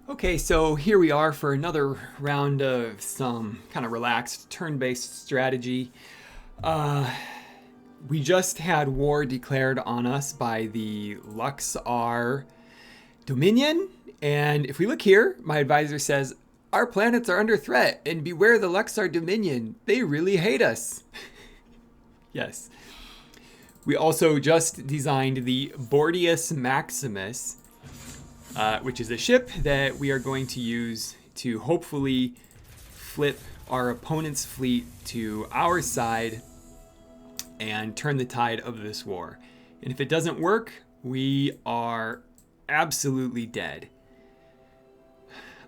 Okay, so here we are for another round of some kind of relaxed turn-based strategy. We just had war declared on us by the Luxar Dominion, and if we look here, my advisor says, our planets are under threat, and beware the Luxar Dominion. They really hate us. Yes. We also just designed the Bordius Maximus, which is a ship that we are going to use to hopefully flip our opponent's fleet to our side and turn the tide of this war. And if it doesn't work, we are absolutely dead.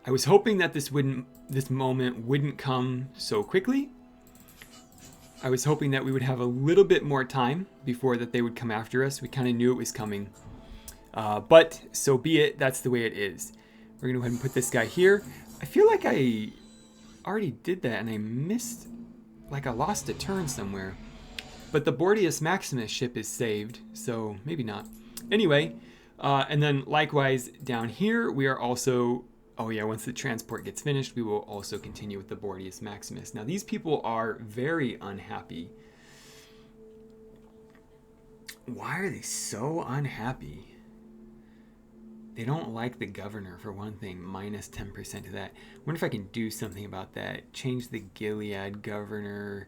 I was hoping that this moment wouldn't come so quickly. I was hoping that we would have a little bit more time before that they would come after us. We kind of knew it was coming. But so be it, that's the way it is. We're going to go ahead and put this guy here. I feel like I already did that and I missed, like I lost a turn somewhere. But the Bordius Maximus ship is saved, so maybe not. Anyway, and then likewise down here, we are also, oh yeah, once the transport gets finished, we will also continue with the Bordius Maximus. Now these people are very unhappy. Why are they so unhappy? They don't like the governor, for one thing, minus 10% to that. I wonder if I can do something about that. Change the Gilead governor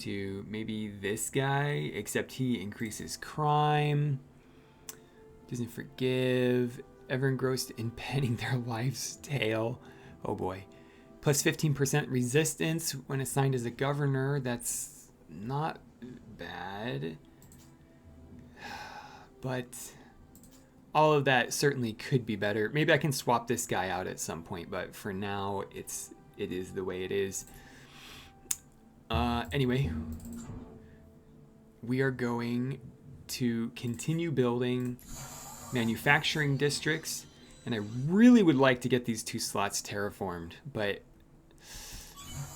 to maybe this guy, except he increases crime, doesn't forgive, ever engrossed in penning their life's tale. Oh boy. Plus 15% resistance when assigned as a governor. That's not bad. But all of that certainly could be better. Maybe I can swap this guy out at some point, but for now, it is the way it is. Anyway, we are going to continue building manufacturing districts, and I really would like to get these 2 slots terraformed, but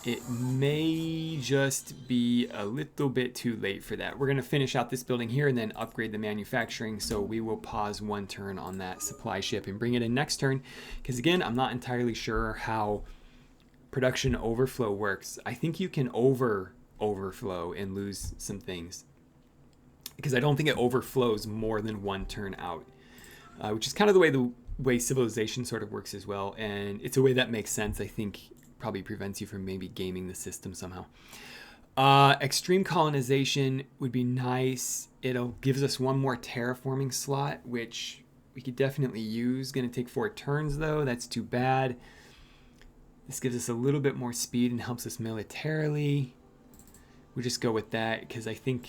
it may just be a little bit too late for that. We're going to finish out this building here and then upgrade the manufacturing, so we will pause 1 turn on that supply ship and bring it in next turn, because again, I'm not entirely sure how production overflow works. I think you can overflow and lose some things, because I don't think it overflows more than 1 turn out, which is kind of the way civilization sort of works as well, and it's a way that makes sense. I think probably prevents you from maybe gaming the system somehow. Extreme colonization would be nice. It'll gives us 1 more terraforming slot, which we could definitely use. Going to take 4 turns though. That's too bad. This gives us a little bit more speed and helps us militarily. We'll just go with that because I think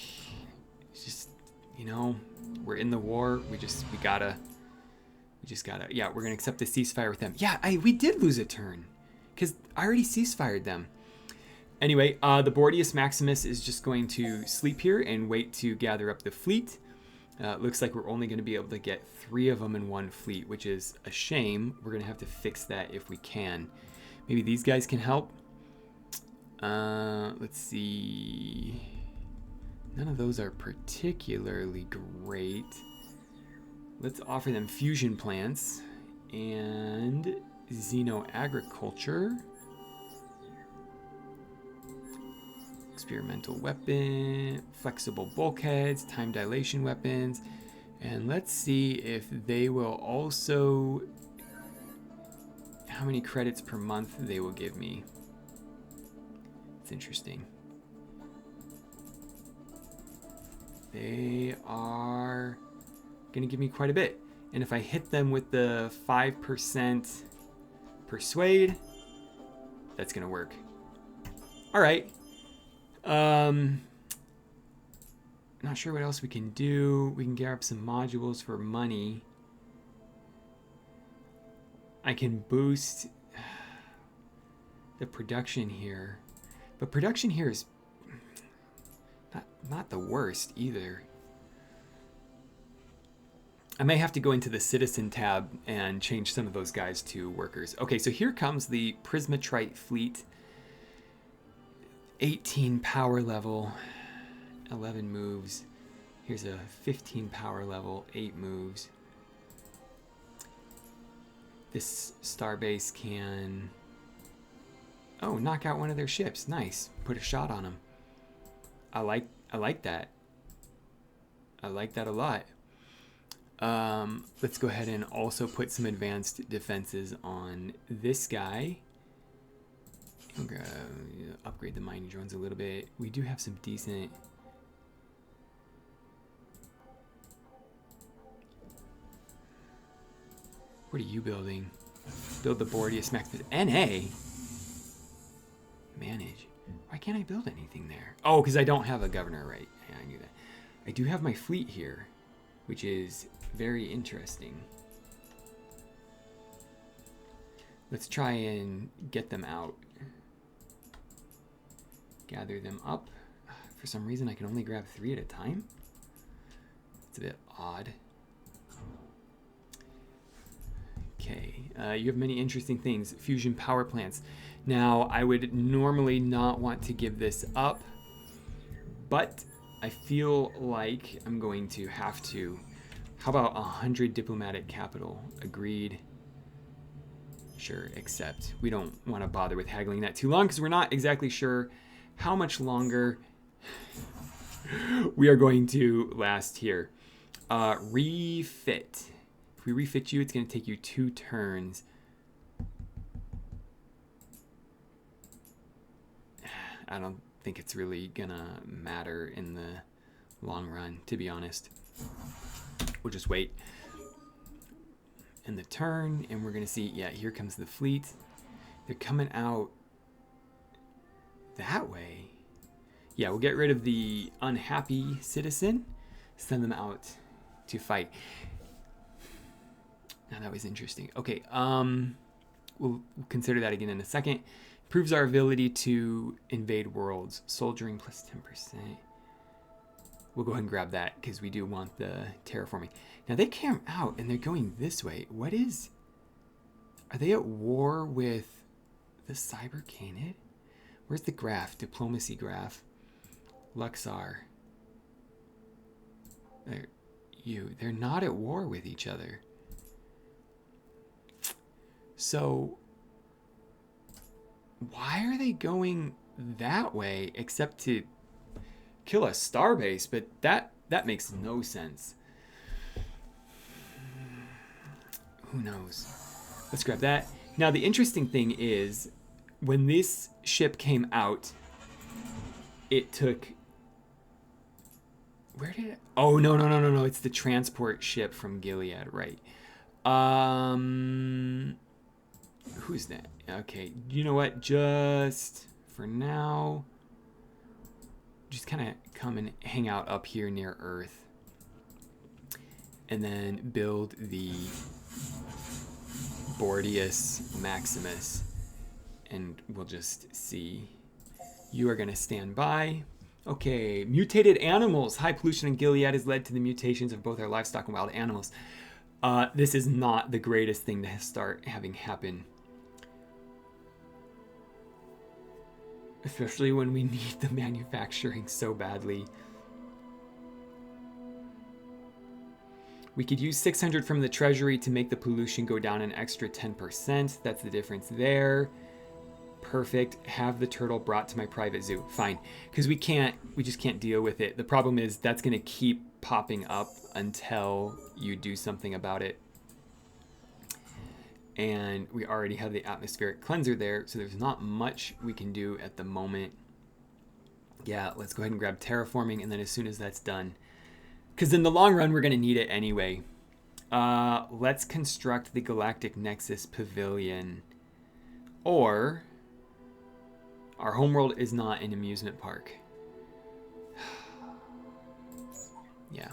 it's just, you know, we're in the war. We just gotta, yeah, we're gonna accept the ceasefire with them. Yeah, we did lose a turn because I already ceasefired them. Anyway, the Bordius Maximus is just going to sleep here and wait to gather up the fleet. Looks like we're only going to be able to get 3 of them in 1 fleet, which is a shame. We're going to have to fix that if we can. Maybe these guys can help. Let's see. None of those are particularly great. Let's offer them fusion plants and xeno-agriculture. Experimental weapon, flexible bulkheads, time dilation weapons. And let's see if they will also, how many credits per month they will give me. It's interesting. They are going to give me quite a bit. And if I hit them with the 5% persuade, that's going to work. All right. Not sure what else we can do. We can get up some modules for money. I can boost the production here. But production here is not the worst either. I may have to go into the citizen tab and change some of those guys to workers. Okay, so here comes the Prismatrite fleet. 18 power level, 11 moves. Here's a 15 power level, 8 moves. This starbase can... Oh, knock out one of their ships. Nice. Put a shot on them. I like that. I like that a lot. Let's go ahead and also put some advanced defenses on this guy. I'm gonna upgrade the mining drones a little bit. We do have some decent... What are you building? Build the Bordius Max... NA? Manage. Why can't I build anything there? Oh, because I don't have a governor, right? Yeah, I knew that. I do have my fleet here, which is very interesting. Let's try and get them out. Gather them up. For some reason, I can only grab 3 at a time. It's a bit odd. Okay, you have many interesting things. Fusion power plants. Now, I would normally not want to give this up, but I feel like I'm going to have to. How about 100 diplomatic capital? Agreed. Sure, accept. We don't want to bother with haggling that too long because we're not exactly sure how much longer we are going to last here. Refit. If we refit you, it's going to take you 2 turns. I don't think it's really gonna matter in the long run, to be honest. We'll just wait. And the turn, and we're gonna see, yeah, here comes the fleet. They're coming out that way. Yeah, we'll get rid of the unhappy citizen, send them out to fight. Now that was interesting. Okay, we'll consider that again in a second. Improves our ability to invade worlds. Soldiering plus 10%. We'll go ahead and grab that because we do want the terraforming. Now they came out and they're going this way. What is... Are they at war with the Cyber Canid? Where's the graph? Diplomacy graph. Luxar. They're not at war with each other. So... Why are they going that way except to kill a starbase? But that makes no sense. Who knows? Let's grab that. Now the interesting thing is when this ship came out, it took... Where did it... Oh, no. It's the transport ship from Gilead, right. Who's that? Okay, you know what? Just for now, just kind of come and hang out up here near Earth. And then build the Bordius Maximus. And we'll just see. You are going to stand by. Okay, mutated animals. High pollution in Gilead has led to the mutations of both our livestock and wild animals. This is not the greatest thing to start having happen. Especially when we need the manufacturing so badly. We could use 600 from the treasury to make the pollution go down an extra 10%. That's the difference there. Perfect. Have the turtle brought to my private zoo. Fine. Because we just can't deal with it. The problem is that's going to keep popping up until you do something about it. And we already have the atmospheric cleanser there, so there's not much we can do at the moment. Yeah, let's go ahead and grab terraforming, and then as soon as that's done, because in the long run, we're going to need it anyway. Let's construct the Galactic Nexus Pavilion. Or, our homeworld is not an amusement park. Yeah,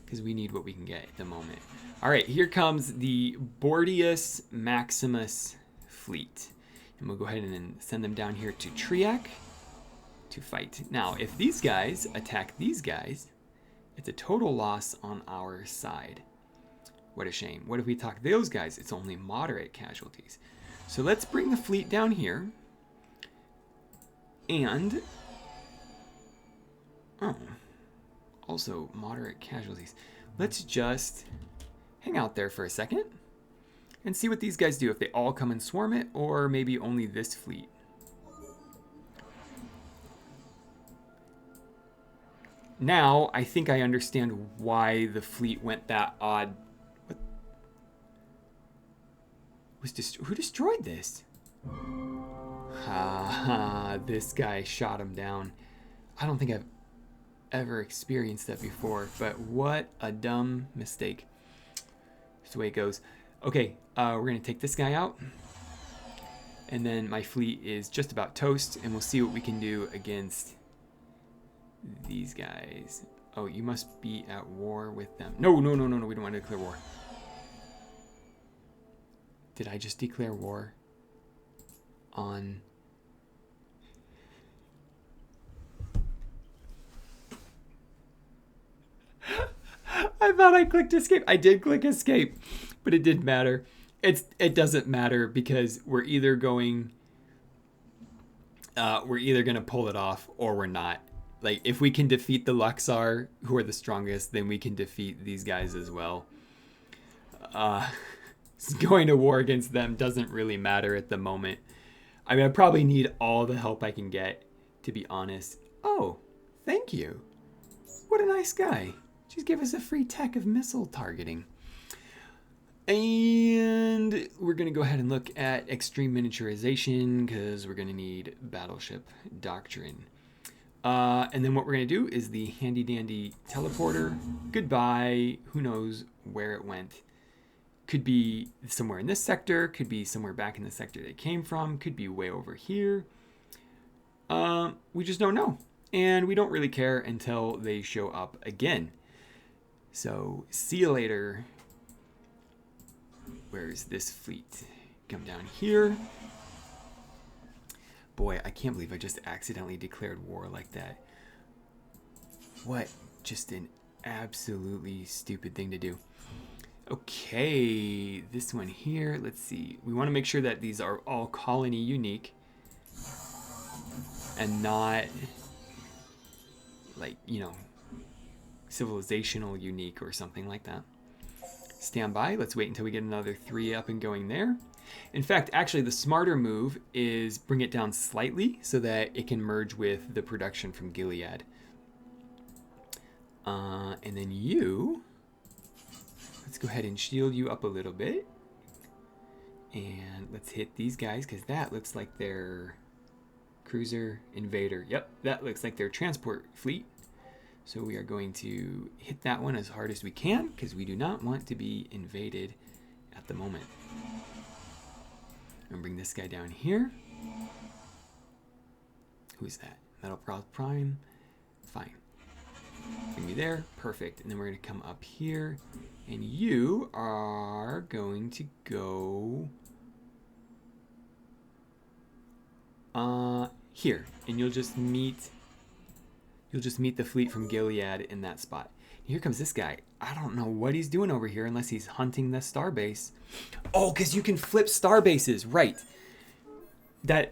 because we need what we can get at the moment. All right, here comes the Bordius Maximus fleet. And we'll go ahead and send them down here to Triac to fight. Now, if these guys attack these guys, it's a total loss on our side. What a shame. What if we attack those guys? It's only moderate casualties. So let's bring the fleet down here. And... Oh. Also, moderate casualties. Let's just... hang out there for a second. and see what these guys do, if they all come and swarm it, or maybe only this fleet. Now, I think I understand why the fleet went that odd. What? Who destroyed this? Ha, this guy shot him down. I don't think I've ever experienced that before, but what a dumb mistake. That's the way it goes. Okay, we're gonna take this guy out, and then my fleet is just about toast, and we'll see what we can do against these guys. Oh, you must be at war with them. No, we don't want to declare war. Did I just declare war on... I thought I clicked escape. I did click escape, but it didn't matter. It doesn't matter because we're either going to pull it off or we're not. Like, if we can defeat the Luxar, who are the strongest, then we can defeat these guys as well. Going to war against them doesn't really matter at the moment. I mean, I probably need all the help I can get, to be honest. Oh, thank you. What a nice guy. Just give us a free tech of missile targeting. And we're going to go ahead and look at extreme miniaturization because we're going to need battleship doctrine. And then what we're going to do is the handy dandy teleporter. Goodbye. Who knows where it went. Could be somewhere in this sector. Could be somewhere back in the sector they came from. Could be way over here. We just don't know. And we don't really care until they show up again. So, see you later. Where's this fleet? Come down here. Boy, I can't believe I just accidentally declared war like that. What just an absolutely stupid thing to do. Okay, this one here, let's see. We want to make sure that these are all colony unique and not like, you know, civilizational unique or something like that. Stand by. Let's wait until we get another 3 up and going there. In fact, actually, the smarter move is bring it down slightly so that it can merge with the production from Gilead. And then you, let's go ahead and shield you up a little bit. And let's hit these guys because that looks like their cruiser invader. Yep, that looks like their transport fleet. So we are going to hit that one as hard as we can because we do not want to be invaded at the moment. I'm going to bring this guy down here. Who's that? Metal Prime. Fine. Bring me there. Perfect. And then we're going to come up here. And you are going to go here. And you'll just meet the fleet from Gilead in that spot. Here comes this guy. I don't know what he's doing over here unless he's hunting the starbase. Oh, because you can flip starbases. Right.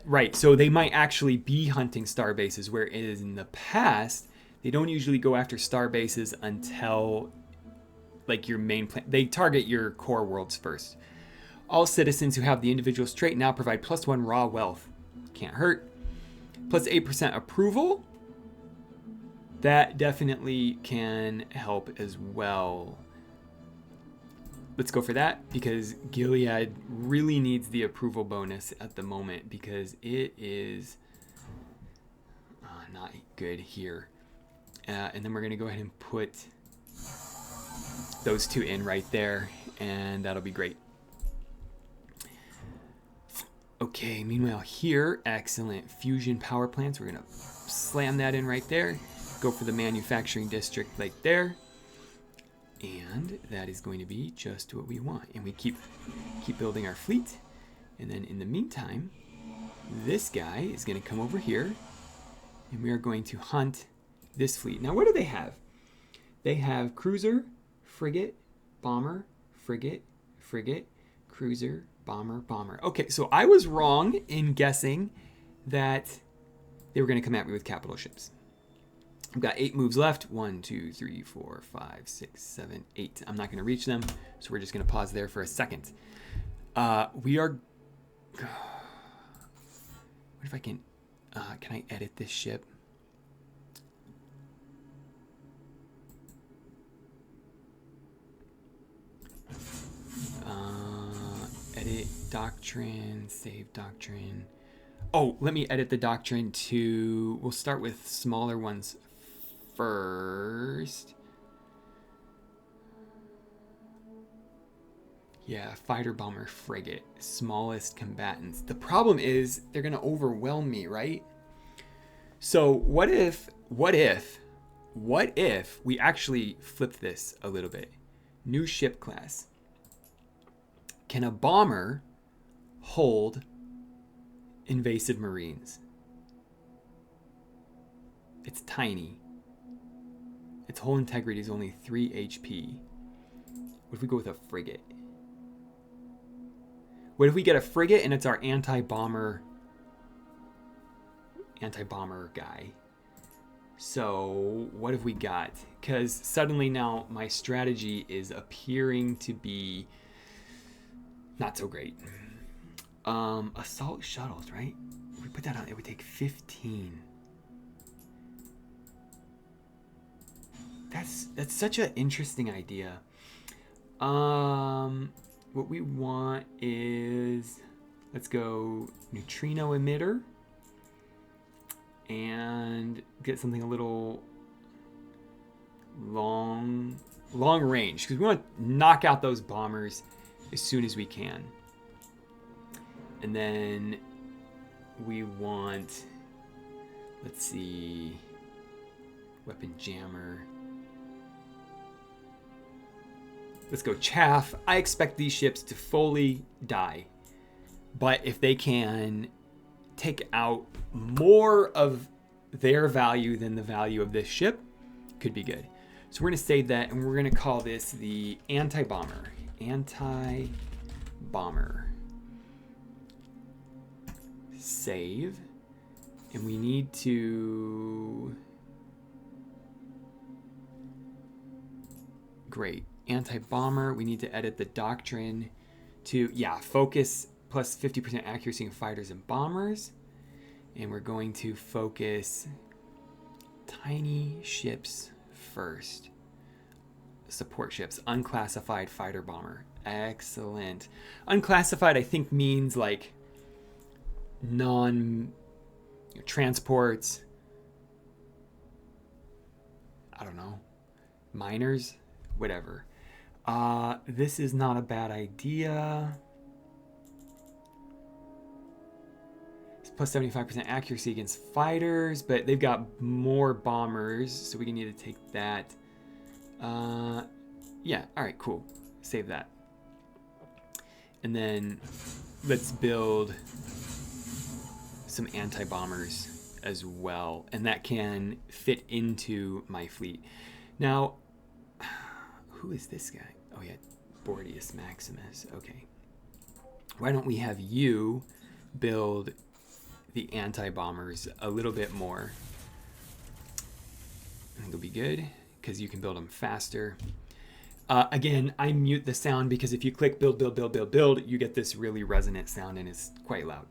Right. So they might actually be hunting starbases, where it is in the past, they don't usually go after starbases until like your main plan. They target your core worlds first. All citizens who have the individual trait now provide +1 raw wealth. Can't hurt. Plus 8% approval. That definitely can help as well. Let's go for that because Gilead really needs the approval bonus at the moment because it is not good here. And then we're going to go ahead and put those 2 in right there, and that'll be great. Okay, meanwhile here, excellent fusion power plants. We're going to slam that in right there. Go for the manufacturing district right there. And that is going to be just what we want. And we keep building our fleet. And then in the meantime, this guy is going to come over here. And we are going to hunt this fleet. Now, what do they have? They have cruiser, frigate, bomber, frigate, cruiser, bomber. Okay, so I was wrong in guessing that they were going to come at me with capital ships. I've got 8 moves left. 1, 2, 3, 4, 5, 6, 7, 8. I'm not going to reach them, so we're just going to pause there for a second. We are... What if I can I edit this ship? Edit doctrine, save doctrine. Oh, let me edit the doctrine to... We'll start with smaller ones first. Yeah, fighter bomber frigate, smallest combatants. The problem is they're gonna overwhelm me, right? So what if we actually flip this a little bit? New ship class. Can a bomber hold invasive marines? It's tiny. Its hull integrity is only 3 HP. What if we go with a frigate? What if we get a frigate and it's our anti-bomber guy? So what have we got? Because suddenly now my strategy is appearing to be not so great. Assault shuttles, right? If we put that on, it would take 15. That's such an interesting idea. What we want is, let's go neutrino emitter and get something a little long range, because we want to knock out those bombers as soon as we can. And then we want, let's see, weapon jammer. Let's go chaff. I expect these ships to fully die, but if they can take out more of their value than the value of this ship, could be good. So we're going to save that, and we're going to call this the anti-bomber. Anti-bomber. Save. And we need to... Great. Anti-bomber. We need to edit the doctrine to, yeah, focus plus 50% accuracy in fighters and bombers. And we're going to focus tiny ships first. Support ships. Unclassified fighter bomber. Excellent. Unclassified, I think, means like non-transports. I don't know. Miners? Whatever. This is not a bad idea. It's plus 75% accuracy against fighters, but they've got more bombers, so we need to take that. Yeah, all right, cool. Save that. And then let's build some anti-bombers as well, and that can fit into my fleet. Now, who is this guy? Oh yeah, Bordius Maximus. Okay. Why don't we have you build the anti-bombers a little bit more? I think it'll be good because you can build them faster. Again, I mute the sound because if you click build, you get this really resonant sound and it's quite loud.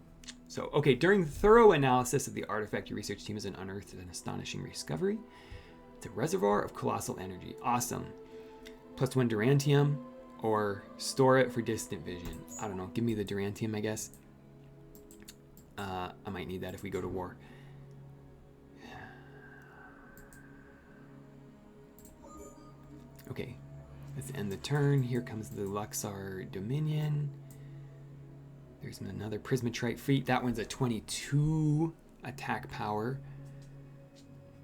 So, okay, during thorough analysis of the artifact, your research team has unearthed an astonishing discovery. It's a reservoir of colossal energy. Awesome. +1 Durantium, or store it for distant vision. I don't know. Give me the Durantium, I guess. I might need that if we go to war. Okay. Let's end the turn. Here comes the Luxor Dominion. There's another Prismatrite fleet. That one's a 22 attack power.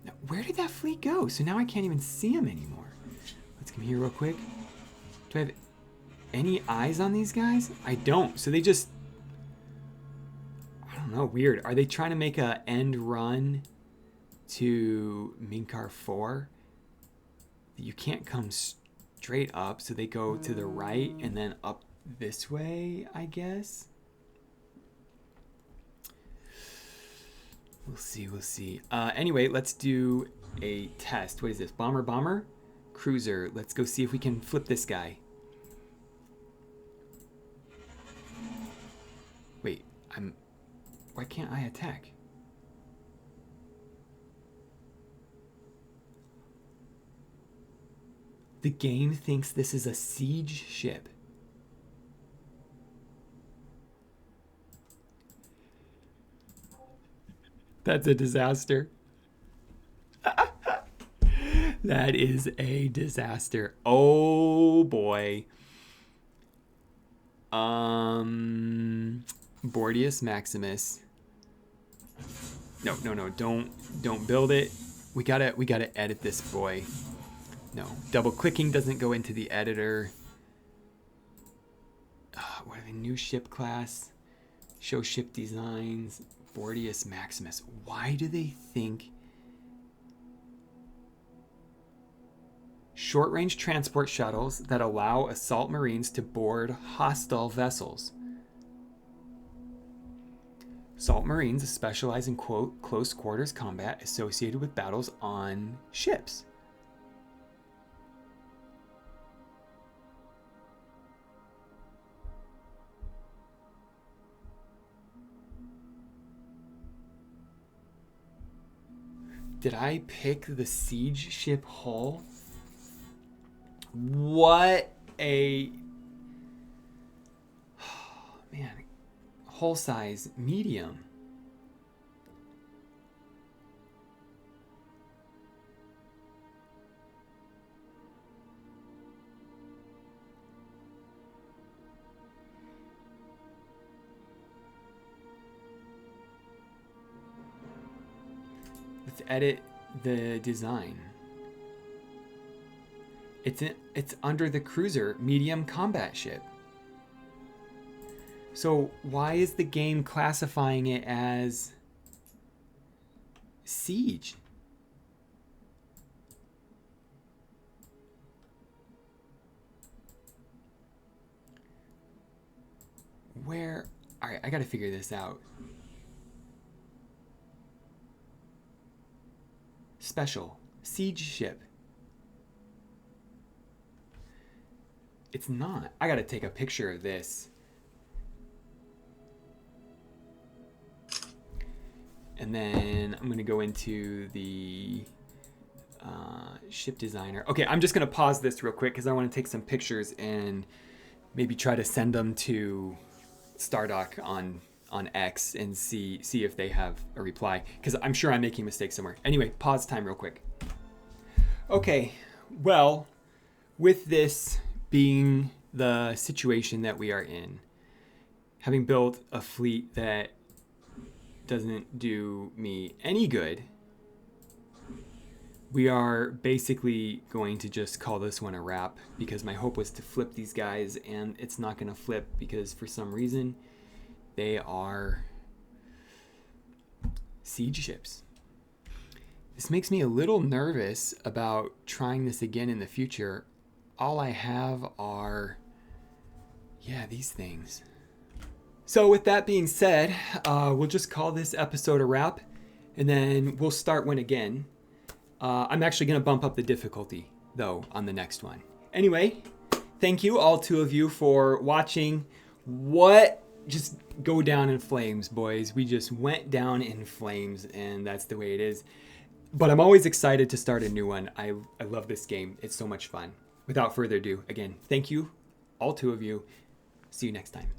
Now, where did that fleet go? So now I can't even see them anymore. Let's come here real quick. Do I have any eyes on these guys? I don't. So they just... I don't know. Weird. Are they trying to make a end run to Minkar 4? You can't come straight up, so they go to the right and then up this way, I guess. We'll see, we'll see. Anyway, let's do a test. What is this? Bomber? Cruiser. Let's go see if we can flip this guy. Wait, why can't I attack? The game thinks this is a siege ship. That's a disaster. That is a disaster. Oh boy. Bordius Maximus. No, don't build it. We gotta edit this boy. No, double clicking doesn't go into the editor. What are the new ship class? Show ship designs. Bordius Maximus. Why do they think short-range transport shuttles that allow assault marines to board hostile vessels? Assault marines specialize in, quote, close quarters combat associated with battles on ships. Did I pick the siege ship hull? What a... man, hull size medium. Let's edit the design. It's under the cruiser medium combat ship. So why is the game classifying it as siege? Where? All right, I got to figure this out. Special siege ship. It's not. I gotta take a picture of this. And then I'm gonna go into the ship designer. Okay, I'm just gonna pause this real quick because I want to take some pictures and maybe try to send them to Stardock on X and see if they have a reply, because I'm sure I'm making mistakes somewhere. Anyway, pause time real quick. Okay, well, with this being the situation that we are in, having built a fleet that doesn't do me any good, we are basically going to just call this one a wrap, because my hope was to flip these guys, and it's not going to flip because for some reason they are siege ships. This makes me a little nervous about trying this again in the future. All I have are, yeah, these things. So with that being said, we'll just call this episode a wrap, and then we'll start one again. I'm actually going to bump up the difficulty, though, on the next one. Anyway, thank you, all two of you, for watching. What? Just go down in flames, boys. We just went down in flames, and that's the way it is. But I'm always excited to start a new one. I love this game. It's so much fun. Without further ado, again, thank you, all two of you. See you next time.